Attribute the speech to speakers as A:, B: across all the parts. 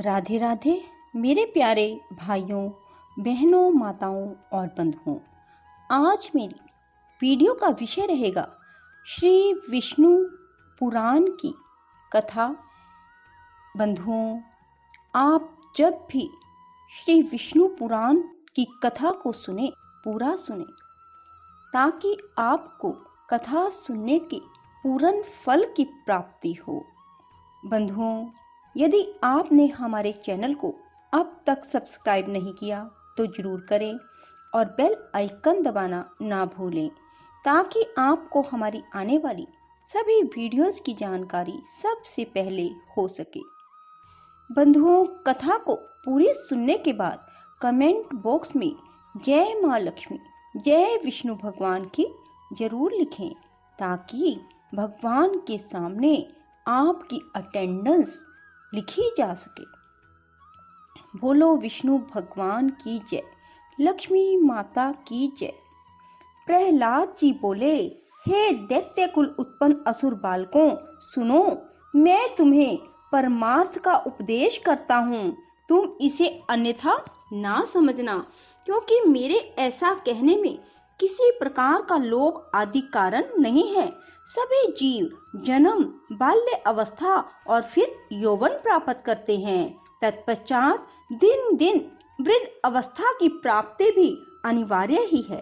A: राधे राधे मेरे प्यारे भाइयों, बहनों, माताओं और बंधुओं। आज मेरी वीडियो का विषय रहेगा श्री विष्णु पुराण की कथा। बंधुओं, आप जब भी श्री विष्णु पुराण की कथा को सुने, पूरा सुने, ताकि आपको कथा सुनने के पूर्ण फल की प्राप्ति हो। बंधुओं, यदि आपने हमारे चैनल को अब तक सब्सक्राइब नहीं किया तो जरूर करें और बेल आइकन दबाना ना भूलें, ताकि आपको हमारी आने वाली सभी वीडियोस की जानकारी सबसे पहले हो सके। बंधुओं, कथा को पूरी सुनने के बाद कमेंट बॉक्स में जय माँ लक्ष्मी, जय विष्णु भगवान की जरूर लिखें, ताकि भगवान के सामने आपकी अटेंडेंस लिखी जा सके। बोलो विष्णु भगवान की जय, लक्ष्मी माता की जय। प्रहलाद जी बोले, हे दैत्य कुल उत्पन्न असुर बालकों, सुनो, मैं तुम्हें परमार्थ का उपदेश करता हूँ। तुम इसे अन्यथा ना समझना, क्योंकि मेरे ऐसा कहने में किसी प्रकार का लोभ आदि कारण नहीं है। सभी जीव जन्म, बाल्य अवस्था और फिर यौवन प्राप्त करते हैं। तत्पश्चात दिन दिन वृद्ध अवस्था की प्राप्ति भी अनिवार्य ही है।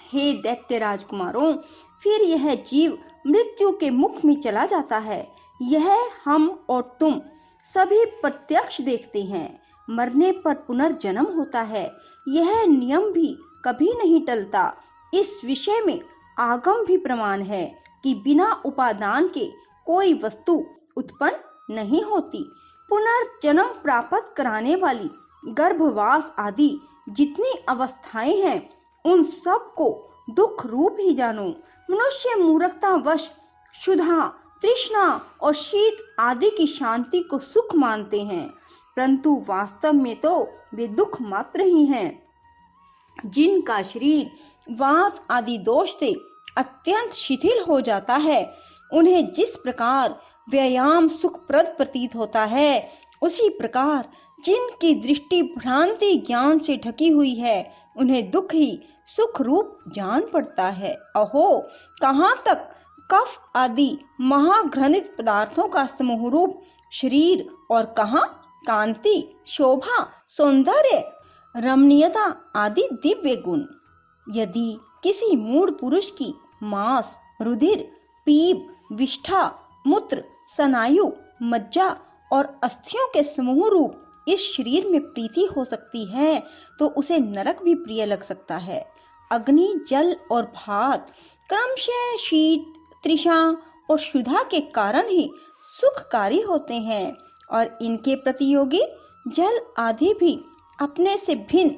A: हे दैत्य राजकुमारों, फिर यह जीव मृत्यु के मुख में चला जाता है। यह हम और तुम सभी प्रत्यक्ष देखते हैं। मरने पर पुनर्जन्म होता है। यह नियम भी कभी नहीं टलता। इस विषय में आगम भी प्रमाण है कि बिना उपादान के कोई वस्तु उत्पन्न नहीं होती। पुनर्जन्म प्राप्त कराने वाली गर्भवास आदि जितनी अवस्थाएं हैं, उन सब को दुख रूप ही जानो। मनुष्य मूर्खतावश क्षुधा, तृष्णा और शीत आदि की शांति को सुख मानते हैं, परंतु वास्तव में तो वे दुख मात्र ही हैं। जिनका शरीर वात आदि दोष से अत्यंत शिथिल हो जाता है, उन्हें जिस प्रकार व्यायाम सुखप्रद प्रतीत होता है, उसी प्रकार जिनकी दृष्टि भ्रांति ज्ञान से ढकी हुई है, उन्हें दुख ही सुख रूप जान पड़ता है। अहो, कहाँ तक कफ आदि महाघृणित पदार्थों का समूह रूप शरीर, और कहाँ कांति, शोभा, सौंदर्य, रमणीयता आदि दिव्य गुण। यदि किसी मूढ़ पुरुष की मांस, रुधिर, पीप, विष्ठा, मूत्र, स्नायु, मज्जा और अस्थियों के समूह रूप इस शरीर में प्रीति हो सकती है, तो उसे नरक भी प्रिय लग सकता है। अग्नि, जल और भात क्रमशः शीत, तृषा और क्षुधा के कारण ही सुखकारी होते हैं, और इनके प्रतियोगी जल आदि भी अपने से भिन्न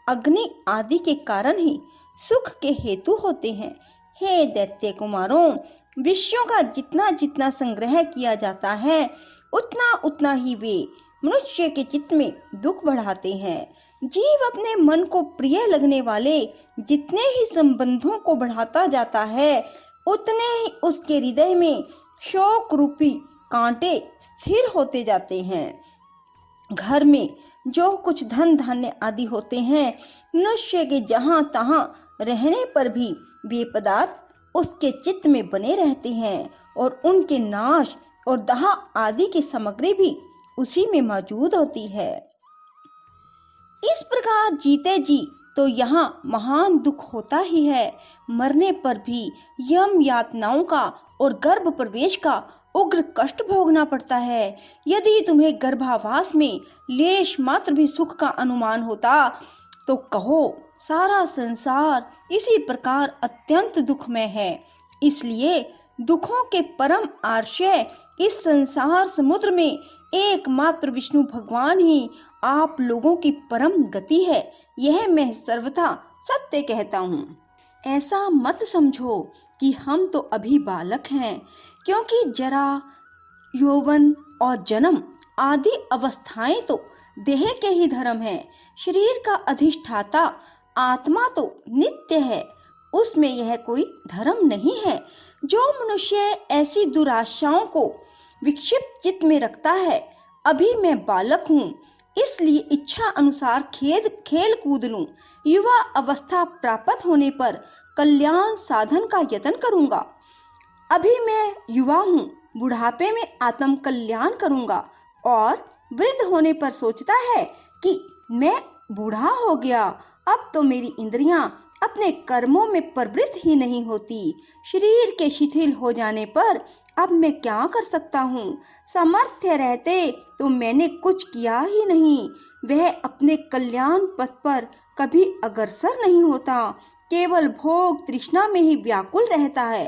A: अग्नि आदि के कारण ही सुख के हेतु होते हैं। हे दैत्य कुमारों, विषयों का जितना जितना संग्रह किया जाता है, उतना उतना ही वे मनुष्य के चित्त में दुख बढ़ाते हैं। जीव अपने मन को प्रिय लगने वाले जितने ही संबंधों को बढ़ाता जाता है, उतने ही उसके हृदय में शोक रूपी कांटे स्थिर होते जाते हैं। घर में जो कुछ धन धान्य आदि होते हैं, मनुष्य के जहाँ तहाँ रहने पर भी वे पदार्थ उसके चित्त में बने रहते हैं, और उनके नाश और दाह आदि की सामग्री भी उसी में मौजूद होती है। इस प्रकार जीते जी तो यहाँ महान दुख होता ही है। मरने पर भी यम यातनाओं का और गर्भ प्रवेश का उग्र कष्ट भोगना पड़ता है। यदि तुम्हें गर्भावास में लेश मात्र भी सुख का अनुमान होता, तो कहो सारा संसार इसी प्रकार अत्यंत दुखमय है। इसलिए दुखों के परम आश्रय इस संसार समुद्र में एकमात्र विष्णु भगवान ही आप लोगों की परम गति है। यह मैं सर्वथा सत्य कहता हूँ। ऐसा मत समझो कि हम तो अभी बालक हैं, क्योंकि जरा, यौवन और जन्म आदि अवस्थाएं तो देह के ही धर्म है। शरीर का अधिष्ठाता आत्मा तो नित्य है, उसमें यह कोई धर्म नहीं है। जो मनुष्य ऐसी दुराशाओं को विक्षिप्त चित्त में रखता है, अभी मैं बालक हूँ, इसलिए इच्छा अनुसार खेल कूद लूं। युवा अवस्था प्राप्त होने पर कल्याण साधन का यत्न करूंगा। अभी मैं युवा हूँ, बुढ़ापे में आत्म कल्याण करूंगा। और वृद्ध होने पर सोचता है कि मैं बूढ़ा हो गया, अब तो मेरी इंद्रियां अपने कर्मों में प्रवृत्त ही नहीं होती। शरीर के शिथिल हो जाने पर अब मैं क्या कर सकता हूँ? सामर्थ्य रहते तो मैंने कुछ किया ही नहीं। वह अपने कल्याण पथ पर कभी अग्रसर नहीं होता, केवल भोग तृष्णा में ही व्याकुल रहता है।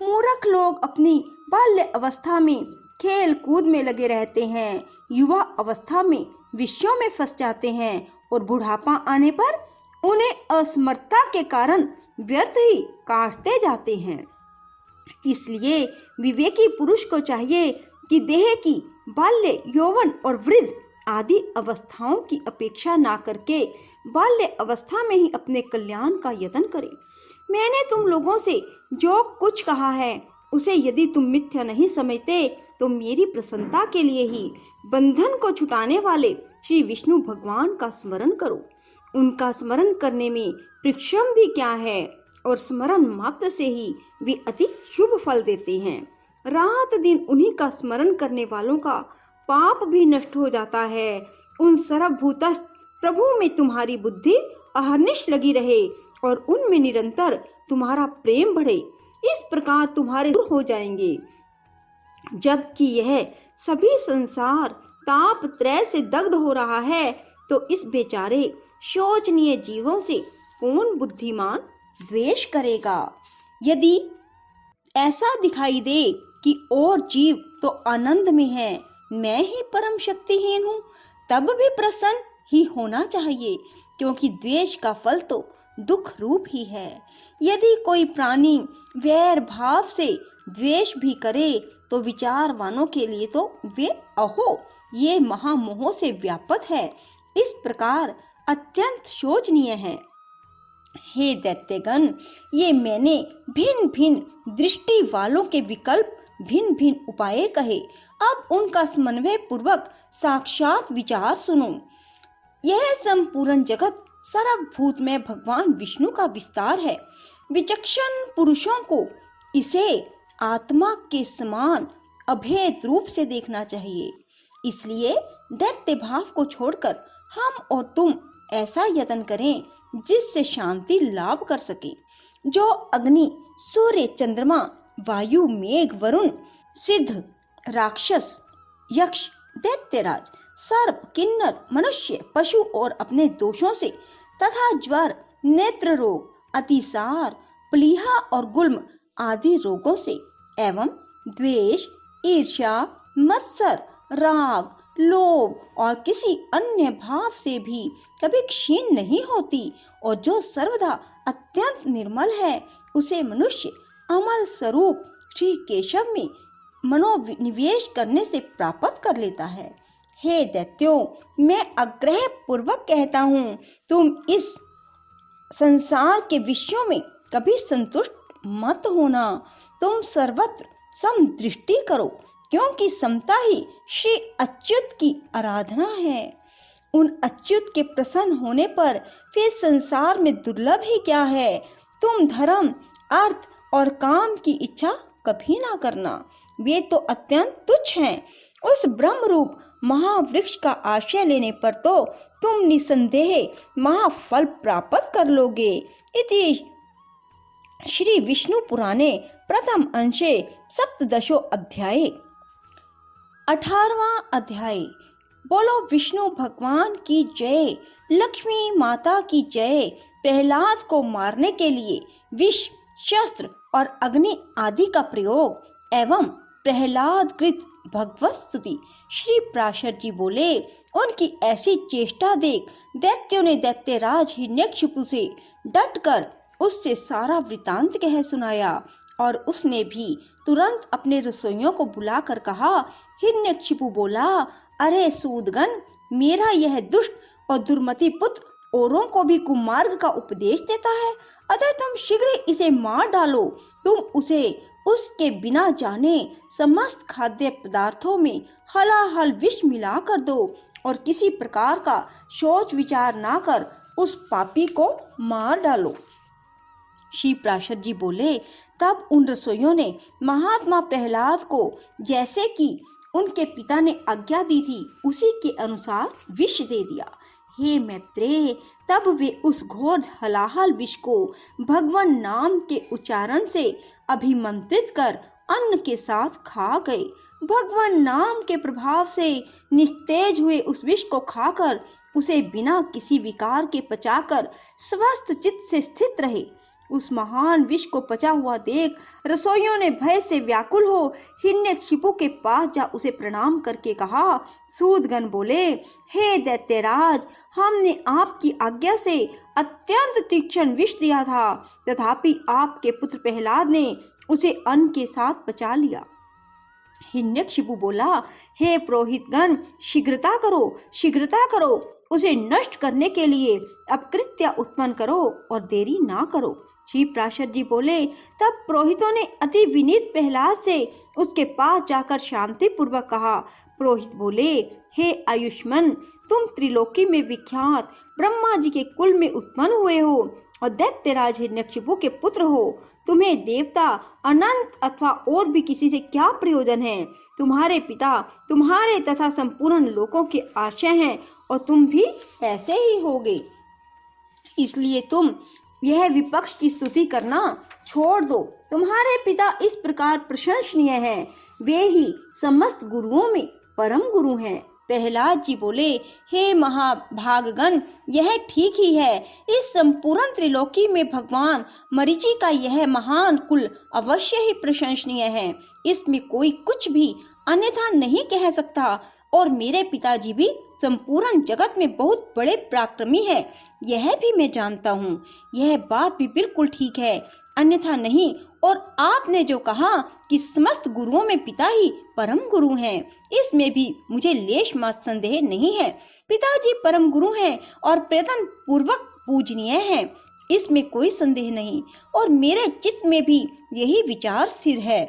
A: मूर्ख लोग अपनी बाल्य अवस्था में खेल कूद में लगे रहते हैं, युवा अवस्था में विषयों में फंस जाते हैं और बुढ़ापा आने पर उन्हें असमर्थता के कारण व्यर्थ ही काटते जाते हैं। इसलिए विवेकी पुरुष को चाहिए कि देह की बाल्य, यौवन और वृद्ध आदि अवस्थाओं की अपेक्षा ना करके बाल्य अवस्था में ही अपने कल्याण का यत्न करे। मैंने तुम लोगों से जो कुछ कहा है उसे यदि तुम मिथ्या नहीं समझते तो मेरी प्रसन्नता के लिए ही बंधन को छुटाने वाले श्री विष्णु भगवान का स्मरण करो। उनका स्मरण करने में परिश्रम भी क्या है और स्मरण मात्र से ही वे अति शुभ फल देते हैं। रात दिन उन्हीं का स्मरण करने वालों का पाप भी नष्ट हो जाता है। उन सर्वभूतस्थ प्रभु में तुम्हारी बुद्धि अहर्निश लगी रहे और उनमें निरंतर तुम्हारा प्रेम बढ़े, इस प्रकार तुम्हारे दूर हो जाएंगे। जबकि यह सभी संसार ताप त्रय से दग्ध हो रहा है तो इस बेचारे शोचनीय जीवों से कौन बुद्धिमान द्वेष करेगा? यदि ऐसा दिखाई दे कि और जीव तो आनंद में है, मैं ही परम शक्तिहीन हूँ, तब भी प्रसन्न ही होना चाहिए, क्योंकि द्वेष का फल तो दुख रूप ही है। यदि कोई प्राणी वैर भाव से द्वेष भी करे तो विचारवानों के लिए तो वे अहो ये महामोह से व्याप्त है, इस प्रकार अत्यंत शोचनीय है। हे दैत्यगण, ये मैंने भिन्न भिन्न दृष्टि वालों के विकल्प भिन्न भिन्न उपाय कहे, अब उनका समन्वय पूर्वक साक्षात विचार सुनो। यह संपूर्ण जगत सर्वभूत में भगवान विष्णु का विस्तार है। विचक्षण पुरुषों को इसे आत्मा के समान अभेद रूप से देखना चाहिए। इसलिए दैत्य भाव को छोड़कर हम और तुम ऐसा यत्न करें जिससे शांति लाभ कर सके। जो अग्नि, सूर्य, चंद्रमा, वायु, मेघ, वरुण, सिद्ध, राक्षस, यक्ष, दैत्यराज, सर्प, किन्नर, मनुष्य, पशु और अपने दोषों से तथा ज्वर, नेत्र रोग, अतिसार, प्लीहा और गुल्म आदि रोगों से एवं द्वेष, ईर्ष्या, मत्सर, राग, लोभ और किसी अन्य भाव से भी कभी क्षीण नहीं होती, और जो सर्वदा अत्यंत निर्मल है उसे मनुष्य अमल स्वरूप श्री केशव में मनोनिवेश करने से प्राप्त कर लेता है। हे दैत्यों, मैं आग्रह पूर्वक कहता हूँ, तुम इस संसार के विषयों में कभी संतुष्ट मत होना। तुम सर्वत्र समदृष्टि करो, क्योंकि समता ही श्री अच्युत की आराधना है। उन अच्युत के प्रसन्न होने पर फिर संसार में दुर्लभ ही क्या है। तुम धर्म, अर्थ और काम की इच्छा कभी ना करना, वे तो अत्यंत तुच्छ हैं। उस ब्रह्म रूप महावृक्ष का आश्रय लेने पर तो तुम निसंदेह महाफल प्राप्त कर लोगे। इति श्री विष्णु पुराणे प्रथम अंशे सप्तदशो अध्याय। 18वां अध्याय। बोलो विष्णु भगवान की जय, लक्ष्मी माता की जय। प्रहलाद को मारने के लिए विष, शस्त्र और अग्नि आदि का प्रयोग एवं प्रहलाद कृत भगवत स्तुति। श्री प्राशर जी बोले, उनकी ऐसी चेष्टा देख दैत्यों ने दैत्यराज हिरण्यकशिपु से डटकर उससे सारा वृतांत कह सुनाया, और उसने भी तुरंत अपने रसोइयों को बुलाकर कहा। हिरण्यकशिपु बोला, अरे सूदगण, मेरा यह दुष्ट और दुर्मति पुत्र औरों को भी कुमार्ग का उपदेश देता है। अतः तुम शीघ्र इसे मार डालो। तुम उसे उसके बिना जाने समस्त खाद्य पदार्थों में हलाहल विष मिला कर दो और किसी प्रकार का सोच विचार ना कर उस पापी को मार डालो। श्री पार्षद जी बोले, तब उन रसोइयों ने महात्मा प्रहलाद को जैसे कि उनके पिता ने आज्ञा दी थी उसी के अनुसार विष दे दिया। हे मैत्रेय, तब वे उस घोर हलाहल विष को भगवान नाम के उच्चारण से अभिमंत्रित कर अन्न के साथ खा गए। भगवान नाम के प्रभाव से निस्तेज हुए उस विष को खाकर उसे बिना किसी विकार के पचाकर स्वस्थ चित्त से स्थित रहे। उस महान विष को पचा हुआ देख रसोइयों ने भय से व्याकुल हो हिरण्यकशिपु के पास जा उसे प्रणाम करके कहा। सूदगण बोले, हे दैत्यराज, हमने आपकी आज्ञा से अत्यंत तीक्ष्ण विष दिया था, तथापि आपके पुत्र प्रहलाद ने उसे अन्न के साथ पचा लिया। हिरण्यकशिपु बोला, हे पुरोहितगण, शीघ्रता करो, उसे नष्ट करने के लिए अपकृत्य उत्पन्न करो और देरी ना करो। श्री पार्षद जी बोले, तब पुरोहितों ने अति विनीत प्रहलाद से उसके पास जाकर शांति पूर्वक कहा। पुरोहित बोले, हे आयुष्मान, तुम त्रिलोकी में विख्यात ब्रह्मा जी के कुल में उत्पन्न हुए हो और दैत्यराज हिरण्यकशिपु के पुत्र हो। तुम्हें देवता, अनंत अथवा और भी किसी से क्या प्रयोजन है? तुम्हारे पिता तुम्हारे तथा संपूर्ण लोकों के आश्रय हैं और तुम भी ऐसे ही होगे। इसलिए तुम यह विपक्ष की स्तुति करना छोड़ दो। तुम्हारे पिता इस प्रकार प्रशंसनीय हैं, वे ही समस्त गुरुओं में परम गुरु हैं। प्रहलाद जी बोले, हे महाभागगण, यह ठीक ही है। इस संपूर्ण त्रिलोकी में भगवान मरीचि का यह महान कुल अवश्य ही प्रशंसनीय है। इसमें कोई कुछ भी अन्यथा नहीं कह सकता और मेरे पिताजी भी संपूर्ण जगत में बहुत बड़े पराक्रमी हैं, यह भी मैं जानता हूँ। यह बात भी बिल्कुल ठीक है, अन्यथा नहीं। और आपने जो कहा कि समस्त गुरुओं में पिता ही परम गुरु हैं, इसमें भी मुझे लेश मात्र संदेह नहीं है। पिताजी परम गुरु हैं और प्रयत्न पूर्वक पूजनीय हैं, इसमें कोई संदेह नहीं। और मेरे चित्त में भी यही विचार स्थिर है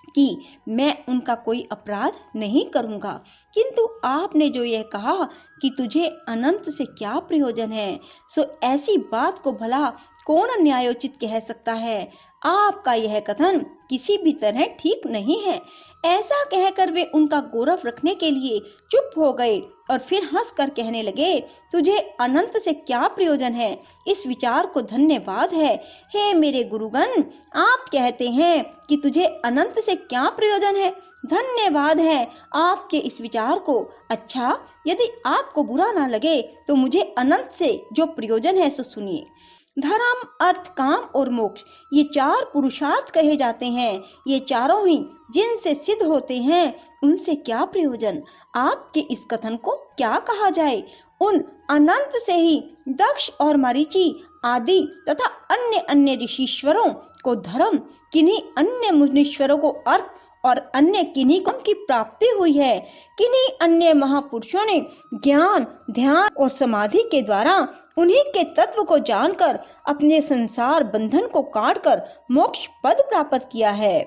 A: कि मैं उनका कोई अपराध नहीं करूंगा। किंतु आपने जो यह कहा कि तुझे अनंत से क्या प्रयोजन है, सो ऐसी बात को भला कौन न्यायोचित कह सकता है? आपका यह कथन किसी भी तरह ठीक नहीं है। ऐसा कहकर वे उनका गौरव रखने के लिए चुप हो गए और फिर हंसकर कहने लगे, तुझे अनंत से क्या प्रयोजन है? इस विचार को धन्यवाद है। हे मेरे गुरुगण, आप कहते हैं कि तुझे अनंत से क्या प्रयोजन है, धन्यवाद है आपके इस विचार को। अच्छा, यदि आपको बुरा ना लगे तो मुझे अनंत से जो प्रयोजन है सो सुनिए। धर्म, अर्थ, काम और मोक्ष, ये चार पुरुषार्थ कहे जाते हैं। ये चारों ही जिनसे सिद्ध होते हैं, उनसे क्या प्रयोजन? आपके इस कथन को क्या कहा जाए? उन अनंत से ही दक्ष और मरीचि आदि तथा अन्य अन्य ऋषीश्वरों को धर्म, किन्हीं अन्य मुनीश्वरों को अर्थ और अन्य किन्हीं को की प्राप्ति हुई है। किन्हीं अन्य महापुरुषों ने ज्ञान, ध्यान और समाधि के द्वारा उन्हीं के तत्व को जानकर अपने संसार बंधन को काटकर मोक्ष पद प्राप्त किया है।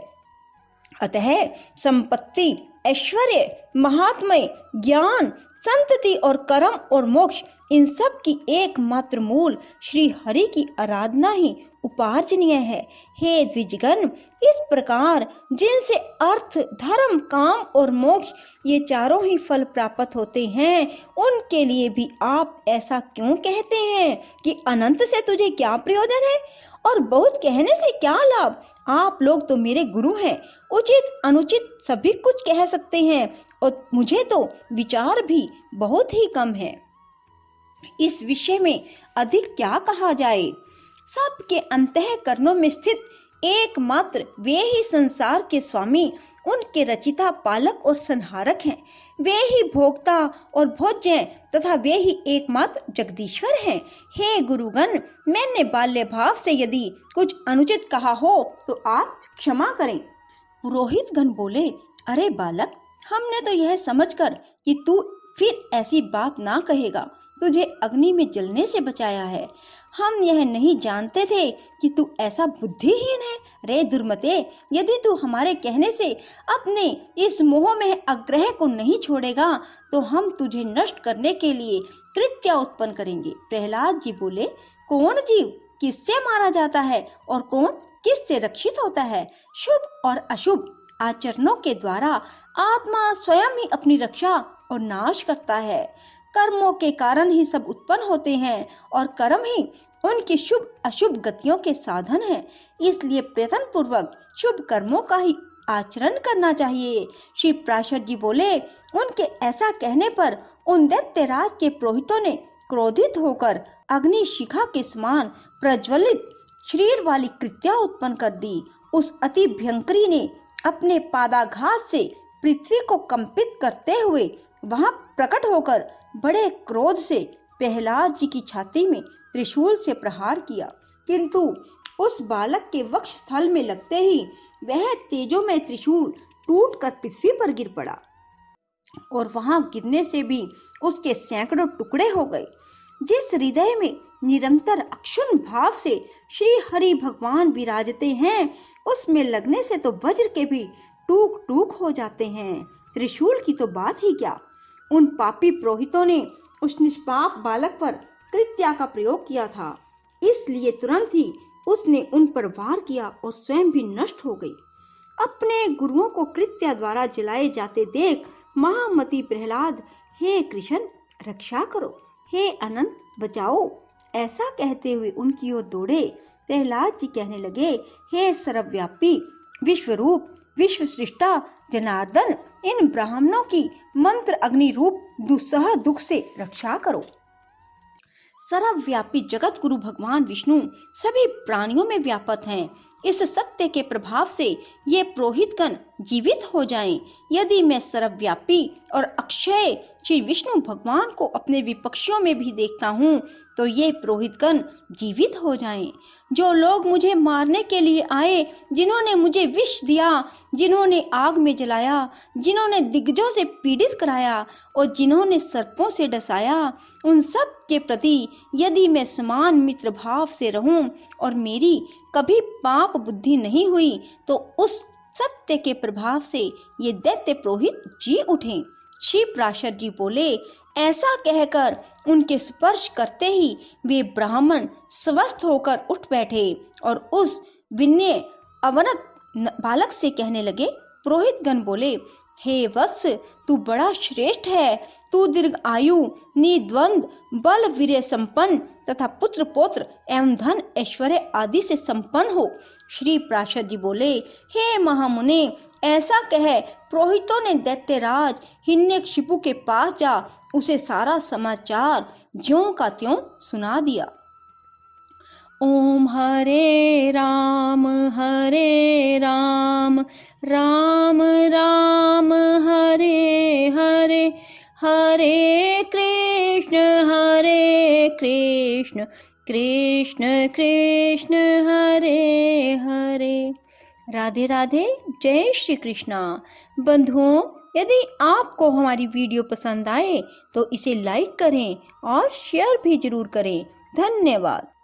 A: अतः संपत्ति, ऐश्वर्य, महात्म्य, ज्ञान, संतति और कर्म और मोक्ष, इन सब की एकमात्र मूल श्री हरि की आराधना ही उपार्जनीय है। हे द्विजगण, इस प्रकार जिनसे अर्थ, धर्म, काम और मोक्ष ये चारों ही फल प्राप्त होते हैं, उनके लिए भी आप ऐसा क्यों कहते हैं कि अनंत से तुझे क्या प्रयोजन है और बहुत कहने से क्या लाभ? आप लोग तो मेरे गुरु हैं, उचित अनुचित सभी कुछ कह सकते हैं और मुझे तो विचार भी बहुत ही कम है। इस विषय में अधिक क्या कहा जाए? सबके अंतःकरणों में स्थित एकमात्र वे ही संसार के स्वामी, उनके रचिता, पालक और संहारक हैं। वे ही भोक्ता और भोज्य तथा वे ही एकमात्र जगदीश्वर हैं। हे गुरुगण, मैंने बाल्य भाव से यदि कुछ अनुचित कहा हो तो आप क्षमा करें। पुरोहित गण बोले, अरे बालक, हमने तो यह समझकर कि तू फिर ऐसी बात ना कहेगा, तुझे अग्नि में जलने से बचाया है। हम यह नहीं जानते थे कि तू ऐसा बुद्धिहीन है। रे दुर्मते, यदि तू हमारे कहने से अपने इस मोह में आग्रह को नहीं छोड़ेगा तो हम तुझे नष्ट करने के लिए कृत्य उत्पन्न करेंगे। प्रहलाद जी बोले, कौन जीव किससे मारा जाता है और कौन किससे रक्षित होता है? शुभ और अशुभ आचरणों के द्वारा आत्मा स्वयं ही अपनी रक्षा और नाश करता है। कर्मों के कारण ही सब उत्पन्न होते हैं और कर्म ही उनकी शुभ अशुभ गतियों के साधन हैं। इसलिए प्रयत्न पूर्वक शुभ कर्मों का ही आचरण करना चाहिए। श्री प्राशर जी बोले, उनके ऐसा कहने पर उन दैत्यराज के पुरोहितों ने क्रोधित होकर अग्नि शिखा के समान प्रज्वलित शरीर वाली कृत्या उत्पन्न कर दी। उस अति भयंकरी ने अपने पादाघात से पृथ्वी को कंपित करते हुए वहां प्रकट होकर बड़े क्रोध से प्रहलाद जी की छाती में त्रिशूल से प्रहार किया, किंतु उस बालक के वक्ष स्थल में लगते ही वह तेजोमय त्रिशूल टूटकर पृथ्वी पर गिर पड़ा और वहां गिरने से भी उसके सैकड़ों टुकड़े हो गए। जिस हृदय में निरंतर अक्षुण्ण भाव से श्री हरि भगवान विराजते हैं, उसमें लगने से तो वज्र के भी टूक टूक हो जाते हैं। त्रिशूल की तो बात ही क्या, उन पापी पुरोहितों ने उस निष्पाप बालक पर कृत्या का प्रयोग किया था, इसलिए तुरंत ही उसने उन पर वार किया और स्वयं भी नष्ट हो गई। अपने गुरुओं को कृत्या द्वारा जलाए जाते देख महामती प्रहलाद, हे कृष्ण रक्षा करो, हे अनंत बचाओ, ऐसा कहते हुए उनकी ओर दौड़े। प्रहलाद जी कहने लगे, हे सर्वव्यापी विश्वरूप विश्व सृष्टा जनार्दन, इन ब्राह्मणों की मंत्र अग्नि रूप दुस्सह दुख से रक्षा करो। सर्वव्यापी जगत गुरु भगवान विष्णु सभी प्राणियों में व्यापक हैं। इस सत्य के प्रभाव से ये पुरोहितगण जीवित हो जाएं। यदि मैं सर्वव्यापी और अक्षय श्री विष्णु भगवान को अपने विपक्षियों में भी देखता हूँ तो ये पुरोहितगण जीवित हो जाएं। जो लोग मुझे मारने के लिए आए, जिन्होंने मुझे विष दिया, जिन्होंने आग में जलाया, जिन्होंने दिग्गजों से पीड़ित कराया और जिन्होंने सर्पों से डसाया, उन सब के प्रति यदि मैं समान मित्र भाव से रहूं और मेरी कभी पाप बुद्धि नहीं हुई तो उस सत्य के प्रभाव से ये दैत्य पुरोहित जी उठें। श्री प्राशर जी बोले, ऐसा कहकर उनके स्पर्श करते ही वे ब्राह्मण स्वस्थ होकर उठ बैठे और उस विनय अवनत बालक से कहने लगे। पुरोहितगण बोले, हे वत्स, तू बड़ा श्रेष्ठ है। तू दीर्घ आयु, निद्वंद, बल वीर्य संपन्न तथा पुत्र पौत्र एवं धन ऐश्वर्य आदि से संपन्न हो। श्री प्राशर जी बोले, हे महामुने, ऐसा कह पुरोहितों ने दैत्यराज हिरण्यकशिपु के पास जा उसे सारा समाचार ज्यों का त्यों सुना दिया। ओम हरे राम राम राम हरे हरे, हरे कृष्ण कृष्ण कृष्ण हरे हरे। राधे राधे, जय श्री कृष्णा। बंधुओं, यदि आपको हमारी वीडियो पसंद आए तो इसे लाइक करें और शेयर भी जरूर करें। धन्यवाद।